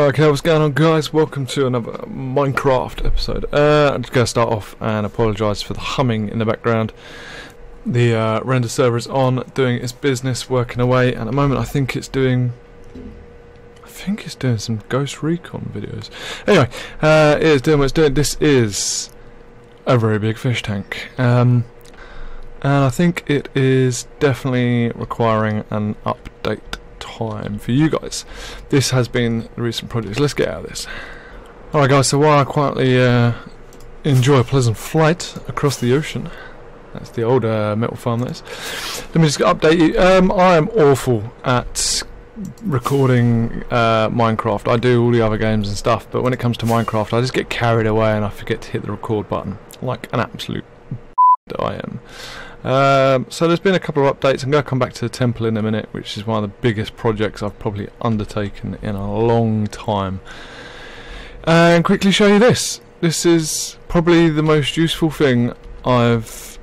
Okay, what's going on, guys? Welcome to another Minecraft episode. I'm just going to start off and apologise for the humming in the background. The render server is on, doing its business, working away, and at the moment I think it's doing some Ghost Recon videos. Anyway, it is doing what it's doing. This is a very big fish tank, and I think it is definitely requiring an update time for you guys. This has been the recent project. Let's get out of this. Alright guys, so while I quietly enjoy a pleasant flight across the ocean, that's the old metal farm that is, let me just update you. I am awful at recording Minecraft. I do all the other games and stuff, but when it comes to Minecraft I just get carried away and I forget to hit the record button like an absolute I am. So there's been a couple of updates. I'm going to come back to the temple in a minute, which is one of the biggest projects I've probably undertaken in a long time, and quickly show you this. This is probably the most useful thing I've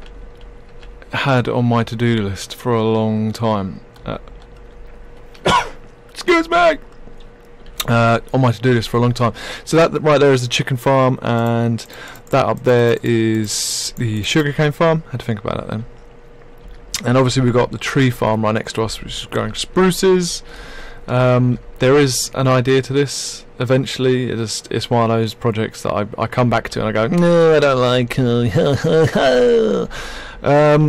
had on my to-do list for a long time. Excuse me! On my to-do list for a long time. So that right there is the chicken farm, and that up there is the sugarcane farm. Had to think about that then. And obviously we've got the tree farm right next to us, which is growing spruces. There is an idea to this eventually. It's one of those projects that I come back to and I go, no, I don't like it.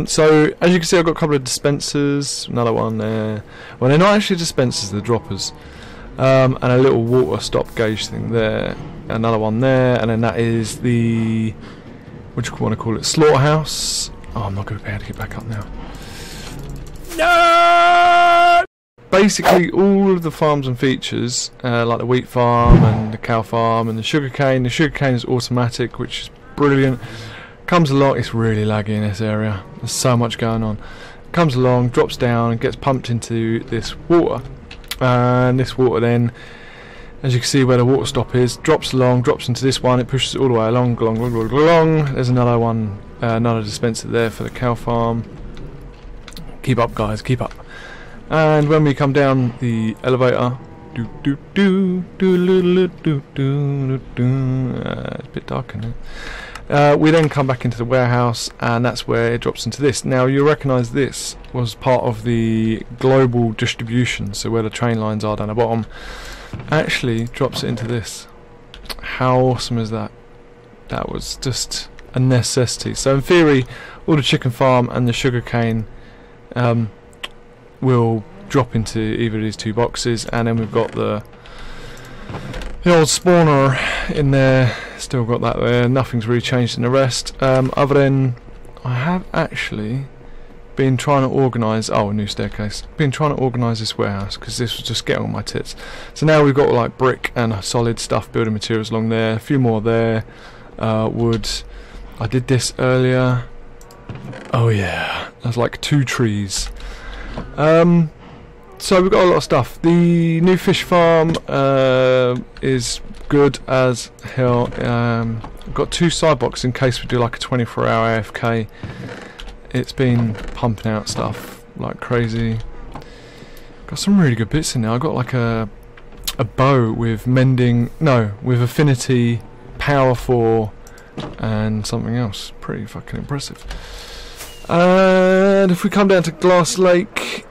So as you can see, I've got a couple of dispensers, another one there. Well, they're not actually dispensers, they're droppers. And a little water stop gauge thing there, another one there, and then that is the, what do you want to call it, slaughterhouse. Oh, I'm not going to be able to get back up now. No! Basically all of the farms and features, like the wheat farm and the cow farm and the sugarcane. The sugarcane is automatic, which is brilliant. Comes along, it's really laggy in this area, there's so much going on. Comes along, drops down and gets pumped into this water. And this water then, as you can see where the water stop is, drops along, drops into this one, it pushes it all the way along. There's another one, another dispenser there for the cow farm. Keep up guys, keep up. And when we come down the elevator, it's a bit dark in there. We then come back into the warehouse, and that's where it drops into this. Now you recognise this was part of the global distribution, so where the train lines are down the bottom, actually drops it into this. How awesome is that? That was just a necessity. So in theory, all the chicken farm and the sugarcane will drop into either of these two boxes, and then we've got the old spawner in there. Still got that there. Nothing's really changed in the rest, other than I have actually been trying to organise, a new staircase, been trying to organise this warehouse because this was just getting on my tits. So now we've got like brick and solid stuff, building materials along there, a few more there, wood. I did this earlier. Oh yeah, there's like 2 trees. So we've got a lot of stuff. The new fish farm is good as hell. We've got 2 side boxes in case we do like a 24-hour AFK. It's been pumping out stuff like crazy. Got some really good bits in there. I got like a bow with with affinity, power 4, and something else. Pretty fucking impressive. And if we come down to Glass Lake,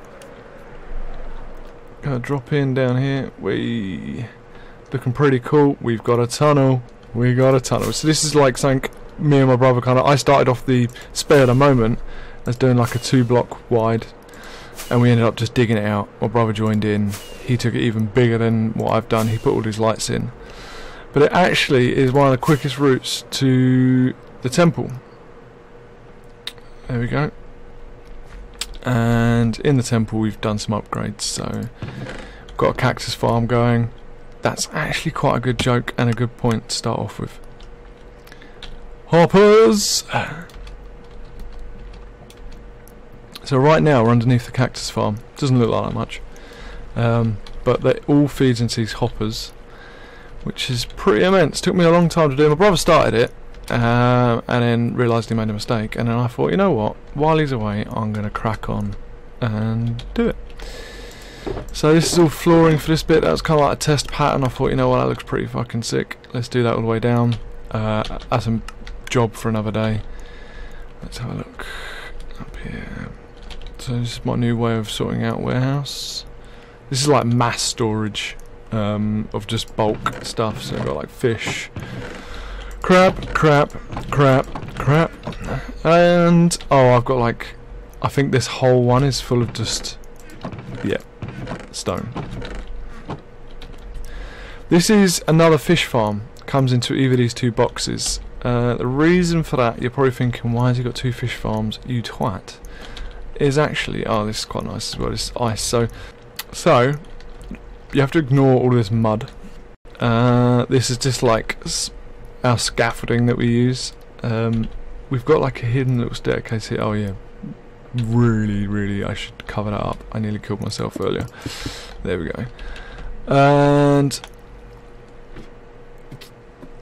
gonna drop in down here. We looking pretty cool. We've got a tunnel. We got a tunnel. So this is like something me and my brother I started off the spare at the moment as doing like a 2-block wide, and we ended up just digging it out. My brother joined in. He took it even bigger than what I've done. He put all his lights in. But it actually is one of the quickest routes to the temple. There we go. And in the temple we've done some upgrades, so we've got a cactus farm going. That's actually quite a good joke and a good point to start off with. Hoppers! So right now we're underneath the cactus farm. Doesn't look like that much, but that all feeds into these hoppers, which is pretty immense. Took me a long time to do. My brother started it, and then realised he made a mistake, and then I thought, you know what, while he's away I'm going to crack on and do it. So this is all flooring for this bit. That was kind of like a test pattern. I thought, you know what, that looks pretty fucking sick. Let's do that all the way down. That's a job for another day. Let's have a look up here. So this is my new way of sorting out warehouse. This is like mass storage of just bulk stuff. So I've got like fish, crap, and I've got like, I think this whole one is full of just, yeah, stone. This is another fish farm. Comes into either of these two boxes. The reason for that, you're probably thinking, why has he got two fish farms, you twat? Is actually, oh, this is quite nice as well, this is ice. So you have to ignore all this mud. This is just like our scaffolding that we use. We've got like a hidden little staircase here. Oh yeah, really, I should cover that up. I nearly killed myself earlier. There we go. And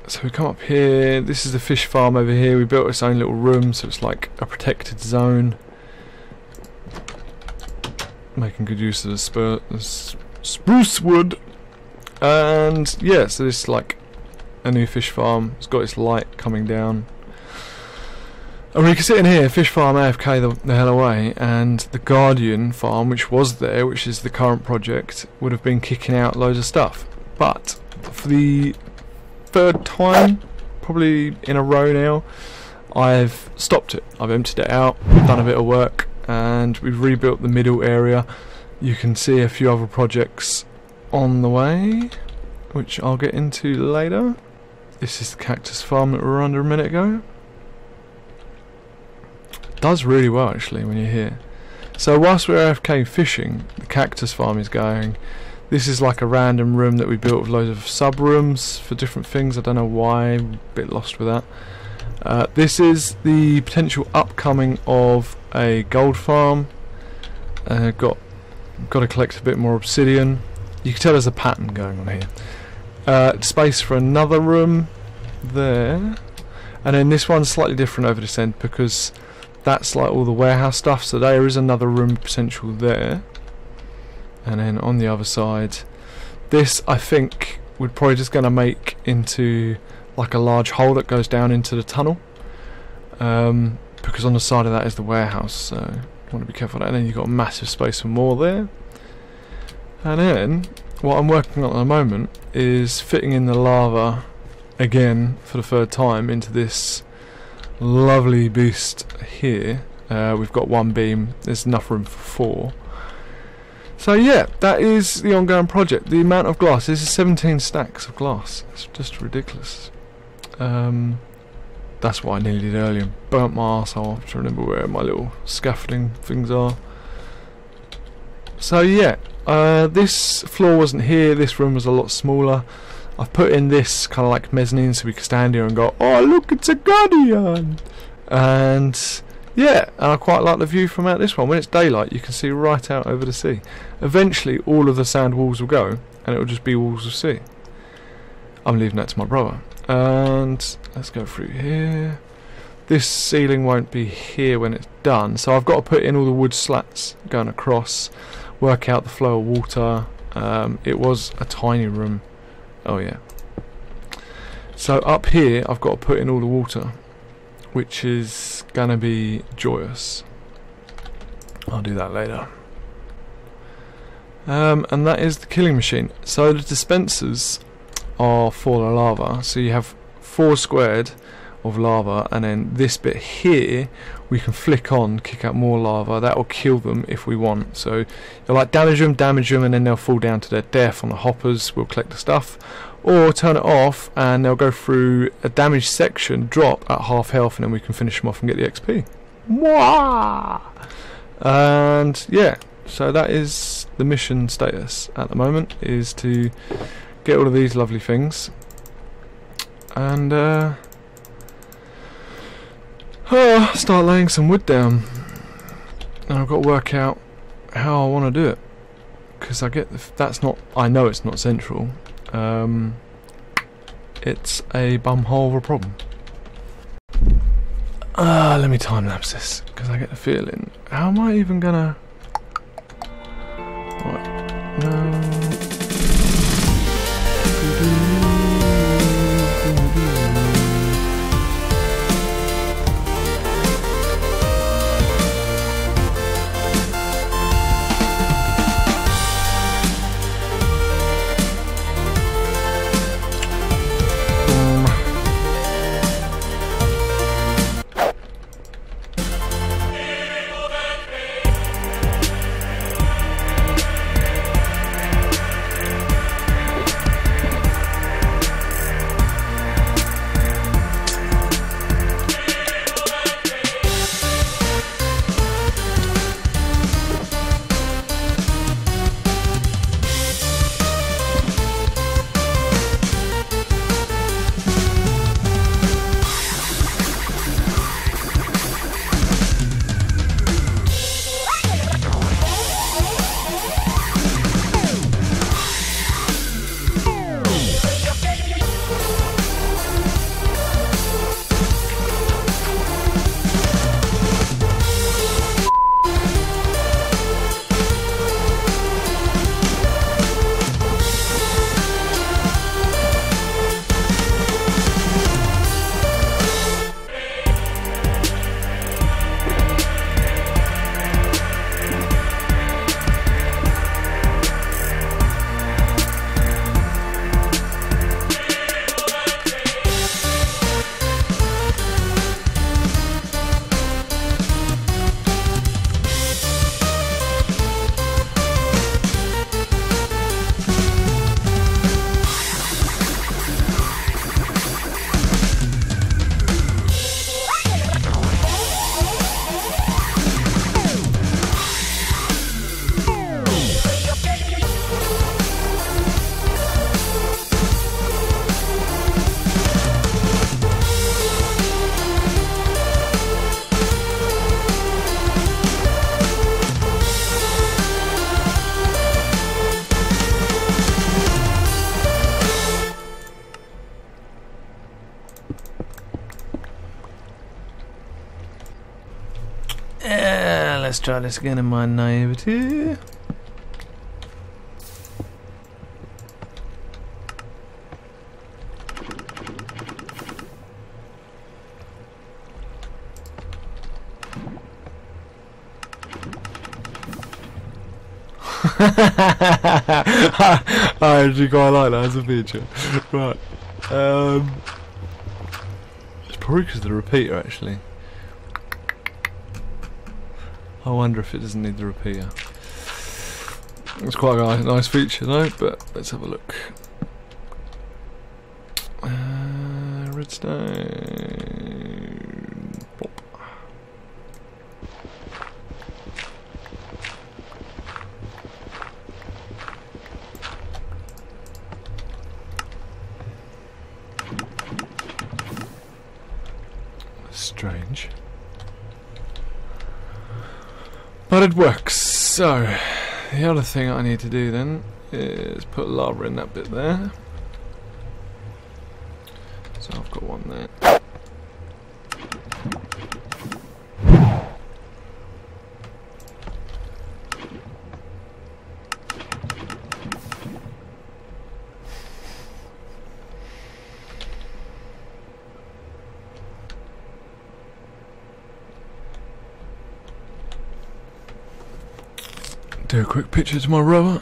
so we come up here. This is the fish farm over here. We built its own little room, so it's like a protected zone. Making good use of the spruce wood. And yeah, so this is like a new fish farm. It's got its light coming down. And we can sit in here, fish farm AFK the hell away, and the Guardian farm, which was there, which is the current project, would have been kicking out loads of stuff. But for the third time, probably in a row now, I've stopped it. I've emptied it out, done a bit of work, and we've rebuilt the middle area. You can see a few other projects on the way, which I'll get into later. This is the cactus farm that we were under a minute ago. It does really well actually when you're here. So whilst we're AFK fishing, the cactus farm is going. This is like a random room that we built with loads of sub rooms for different things. I don't know why, I'm a bit lost with that. This is the potential upcoming of a gold farm. Got to collect a bit more obsidian. You can tell there's a pattern going on here. Space for another room there, and then this one's slightly different over this end because that's like all the warehouse stuff, so there is another room potential there. And then on the other side, this I think we're probably just going to make into like a large hole that goes down into the tunnel, because on the side of that is the warehouse, so you want to be careful of that. And then you've got a massive space for more there. And then what I'm working on at the moment is fitting in the lava again for the third time into this lovely beast here. We've got one beam, there's enough room for 4. So yeah, that is the ongoing project. The amount of glass, this is 17 stacks of glass. It's just ridiculous. That's what I nearly did earlier, burnt my arsehole off to remember where my little scaffolding things are. So yeah, this floor wasn't here, this room was a lot smaller. I've put in this kind of like mezzanine so we can stand here and go, oh look, it's a Guardian! And yeah, and I quite like the view from out this one. When it's daylight you can see right out over the sea. Eventually all of the sand walls will go and it will just be walls of sea. I'm leaving that to my brother. And let's go through here. This ceiling won't be here when it's done, so I've got to put in all the wood slats going across, work out the flow of water. It was a tiny room. Oh yeah. So up here I've got to put in all the water, which is gonna be joyous. I'll do that later. And that is the killing machine. So the dispensers are for the lava, so you have 4 squared of lava, and then this bit here we can flick on, kick out more lava. That will kill them if we want. So you'll like damage them, and then they'll fall down to their death on the hoppers. We'll collect the stuff, or turn it off and they'll go through a damaged section, drop at half health, and then we can finish them off and get the XP. Mwah! And yeah, so that is the mission status at the moment, is to get all of these lovely things and start laying some wood down. And I've got to work out how I want to do it, because I know it's not central. It's a bumhole of a problem. Let me time lapse this, because I get the feeling, how am I even gonna... Right. Let's try this again in my naivety. I actually quite like that as a feature. Right. It's probably because of the repeater, actually. I wonder if it doesn't need the repeater. It's quite a nice feature though, but let's have a look. Redstone. Pop. Strange. But it works. So, the other thing I need to do then is put lava in that bit there. So I've got one there. Do a quick picture to my rover.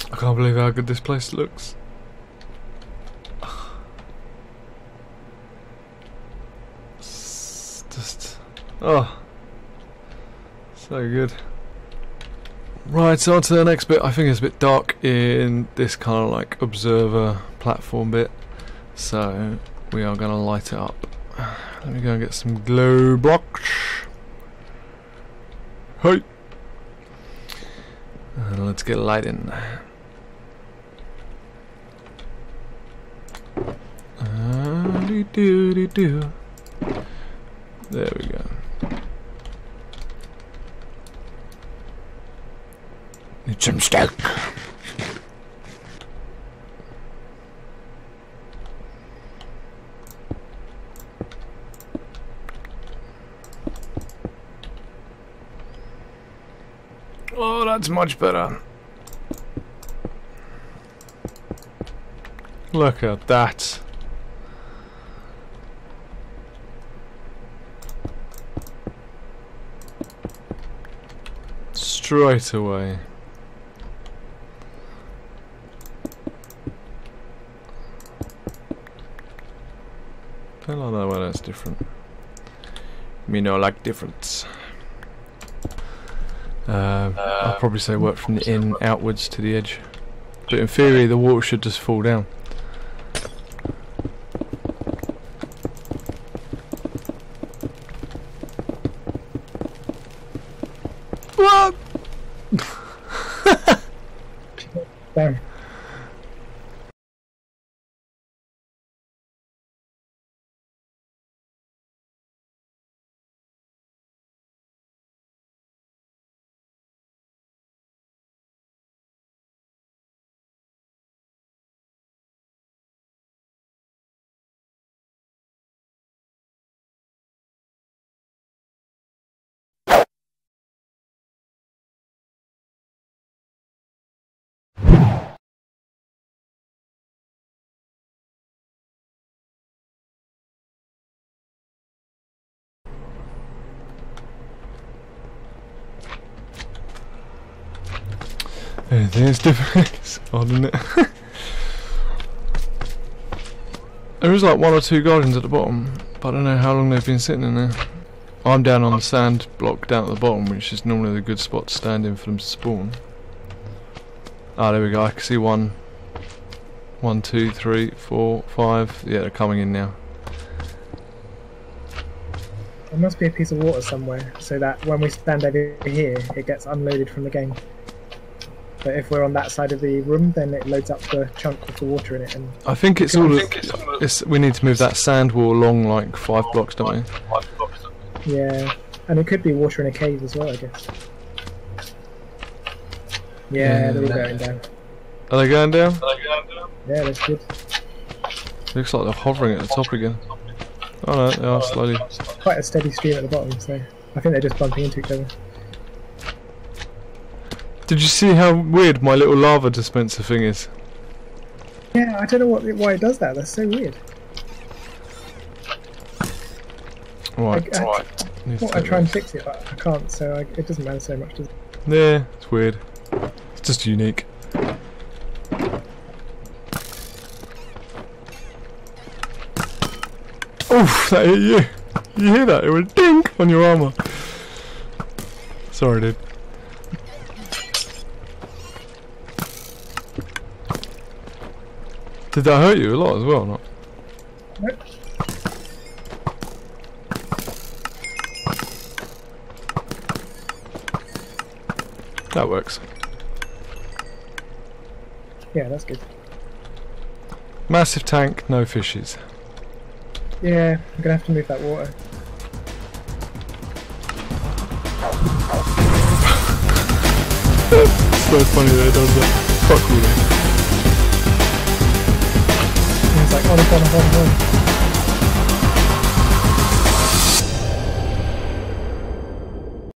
I can't believe how good this place looks. It's just, oh, so good. Right, so on to the next bit. I think it's a bit dark in this kind of like observer platform bit, so we are going to light it up. Let me go and get some glow blocks. Hey! And let's get lighting. Do. There we go. Need some stoke. Oh, that's much better. Look at that. Straight away. Don't like that one, that's different. Me no like difference. I'll probably say work from the in outwards to the edge. But in theory the water should just fall down. What? There. Anything is different. It's odd, isn't it? There is like 1 or 2 guardians at the bottom, but I don't know how long they've been sitting in there. I'm down on the sand block down at the bottom, which is normally the good spot to stand in for them to spawn. Ah, there we go. I can see 1, 2, 3, 4, 5. Yeah, they're coming in now. There must be a piece of water somewhere, so that when we stand over here, it gets unloaded from the game. But if we're on that side of the room, then it loads up the chunk with the water in it. And I think it's all. We need to move that sand wall along like 5 blocks, don't we? yeah, and it could be water in a cave as well, I guess. Yeah, they're all going down. Are they going down? Yeah, that's good. Looks like they're hovering at the top again. Oh no, they are slowly. Quite a steady stream at the bottom, so I think they're just bumping into each other. Did you see how weird my little lava dispenser thing is? Yeah, I don't know why it does that. That's so weird. Right. I try and fix it, but I can't, so it doesn't matter so much, does it? Yeah, it's weird. It's just unique. Oof, that hit you. You hear that? It went dink on your armour. Sorry, dude. Did that hurt you a lot as well, or not? Nope. That works. Yeah, that's good. Massive tank, no fishes. Yeah, I'm gonna have to move that water. It's so funny that it does that. Fuck you. It's like, on.